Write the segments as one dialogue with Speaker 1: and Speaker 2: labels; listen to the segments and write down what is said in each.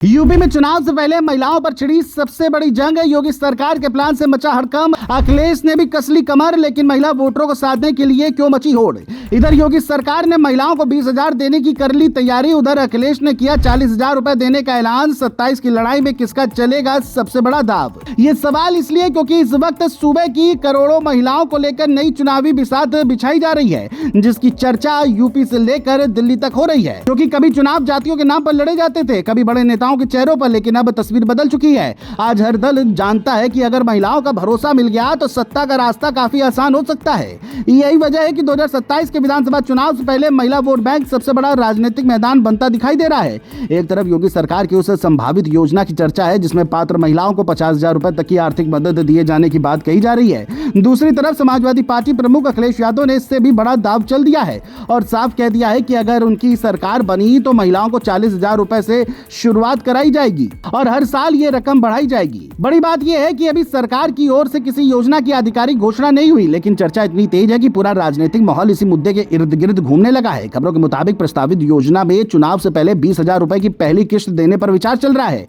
Speaker 1: UP में चुनाव से पहले महिलाओं पर छिड़ी सबसे बड़ी जंग है। योगी सरकार के प्लान से मचा हड़कंप। अखिलेश ने भी कसली कमर, लेकिन महिला वोटरों को साधने के लिए क्यों मची होड़। इधर योगी सरकार ने महिलाओं को 20,000 देने की कर ली तैयारी, उधर अखिलेश ने किया 40,000 रुपए देने का ऐलान। 27 की लड़ाई में किसका चलेगा सबसे बड़ा दाव। ये सवाल इसलिए क्योंकि इस वक्त सूबे की करोड़ों महिलाओं को लेकर नई चुनावी बिसात बिछाई जा रही है, जिसकी चर्चा यूपी से लेकर दिल्ली तक हो रही है। क्योंकि कभी चुनाव जातियों के नाम पर लड़े जाते थे, कभी बड़े नेताओं के चेहरों पर, लेकिन अब तस्वीर बदल चुकी है। आज हर दल जानता है कि अगर महिलाओं का भरोसा मिल गया तो सत्ता का रास्ता काफी आसान हो सकता है। यही वजह है कि 2027 के विधानसभा चुनाव से पहले महिला वोट बैंक सबसे बड़ा राजनीतिक मैदान बनता दिखाई दे रहा है। एक तरफ योगी सरकार की उस संभावित योजना की चर्चा है जिसमें पात्र महिलाओं को 50,000 रुपए तक की आर्थिक मदद दिए जाने की बात कही जा रही है। दूसरी तरफ समाजवादी पार्टी प्रमुख अखिलेश यादव ने इससे भी बड़ा दाव चल दिया है और साफ कह दिया है कि अगर उनकी सरकार बनी तो महिलाओं को 40,000 रुपए से शुरुआत कराई जाएगी और हर साल ये रकम बढ़ाई जाएगी। बड़ी बात यह है कि अभी सरकार की ओर से किसी योजना की आधिकारिक घोषणा नहीं हुई, लेकिन चर्चा इतनी तेज है कि पूरा राजनीतिक माहौल इसी मुद्दे के इर्द गिर्द घूमने लगा है। खबरों के मुताबिक प्रस्तावित योजना में चुनाव से पहले 20,000 रुपए की पहली किश्त देने पर विचार चल रहा है।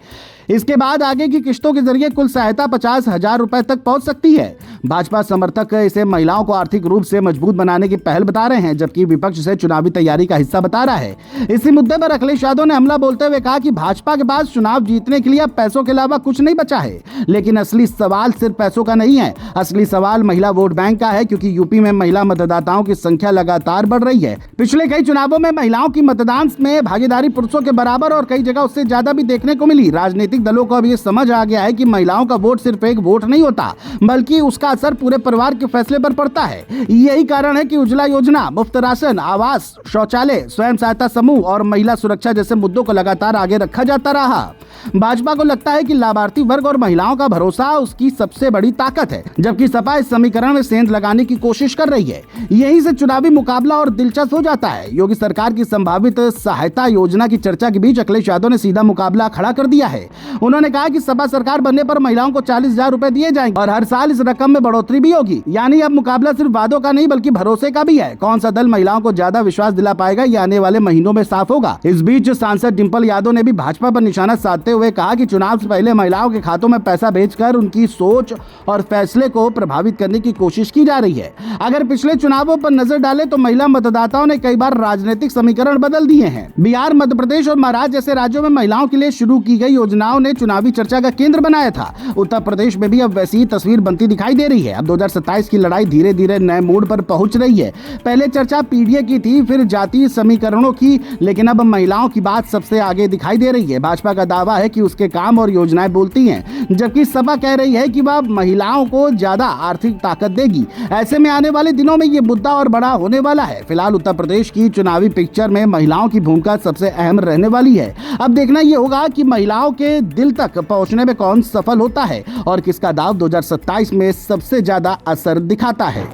Speaker 1: इसके बाद आगे की किश्तों के जरिए कुल सहायता 50,000 रुपए तक पहुंच सकती है। भाजपा समर्थक इसे महिलाओं को आर्थिक रूप से मजबूत बनाने की पहल बता रहे हैं, जबकि विपक्ष इसे चुनावी तैयारी का हिस्सा बता रहा है। इसी मुद्दे पर अखिलेश यादव ने हमला बोलते हुए कहा कि भाजपा के पास चुनाव जीतने के लिए अब पैसों के अलावा कुछ नहीं बचा है। लेकिन असली सवाल सिर्फ पैसों का नहीं है, असली सवाल महिला वोट बैंक का है, क्योंकि यूपी में महिला मतदाताओं की संख्या लगातार बढ़ रही है। पिछले कई चुनावों में महिलाओं की मतदान में भागीदारी पुरुषों के बराबर और कई जगह उससे ज्यादा भी देखने को मिली। राजनीतिक दलों को अब ये समझ आ गया है कि महिलाओं का वोट सिर्फ एक वोट नहीं होता, बल्कि उसका असर पूरे परिवार के फैसले पर पड़ता है। यही कारण है कि उज्ज्वला योजना, मुफ्त राशन, आवास, शौचालय, स्वयं सहायता समूह और महिला सुरक्षा जैसे मुद्दों को लगातार आगे रखा जाता रहा। भाजपा को लगता है कि लाभार्थी वर्ग और महिलाओं का भरोसा उसकी सबसे बड़ी ताकत है, जबकि सपा इस समीकरण में सेंध लगाने की कोशिश कर रही है। यहीं से चुनावी मुकाबला और दिलचस्प हो जाता है। योगी सरकार की संभावित सहायता योजना की चर्चा के बीच अखिलेश यादव ने सीधा मुकाबला खड़ा कर दिया है। उन्होंने कहा कि सपा सरकार बनने पर महिलाओं को 40,000 रुपए दिए जाएंगे और हर साल इस रकम में बढ़ोतरी भी होगी। यानी अब मुकाबला सिर्फ वादों का नहीं बल्कि भरोसे का भी है। कौन सा दल महिलाओं को ज्यादा विश्वास दिला पाएगा, ये आने वाले महीनों में साफ होगा। इस बीच सांसद डिंपल यादव ने भी भाजपा पर निशाना साधते हुए कहा कि चुनाव से पहले महिलाओं के खातों में पैसा भेजकर उनकी सोच और फैसले को प्रभावित करने की कोशिश की जा रही है। अगर पिछले चुनावों पर नजर डालें तो महिला मतदाताओं ने कई बार राजनीतिक समीकरण बदल दिए हैं। बिहार, मध्य प्रदेश और महाराष्ट्र जैसे राज्यों में महिलाओं के लिए शुरू की गई योजनाओं ने चुनावी चर्चा का केंद्र बनाया था। उत्तर प्रदेश में भी अब वैसी ही तस्वीर बनती दिखाई दे रही है। अब 2027 की लड़ाई धीरे धीरे नए मोड़ पर पहुंच रही है। पहले चर्चा पीडीए की थी, फिर जातीय समीकरणों की, लेकिन अब महिलाओं की बात सबसे आगे दिखाई दे रही है। भाजपा का दावा है कि उसके काम और योजनाएं बोलती हैं, जबकि सपा कह रही है कि वह महिलाओं को ज्यादा आर्थिक ताकत देगी। ऐसे में आने वाले दिनों में ये मुद्दा और बड़ा होने वाला है। फिलहाल उत्तर प्रदेश की चुनावी पिक्चर में महिलाओं की भूमिका सबसे अहम रहने वाली है। अब देखना यह होगा कि महिलाओं के दिल तक पहुंचने में कौन सफल होता है और किसका दाव 2027 में सबसे ज्यादा असर दिखाता है।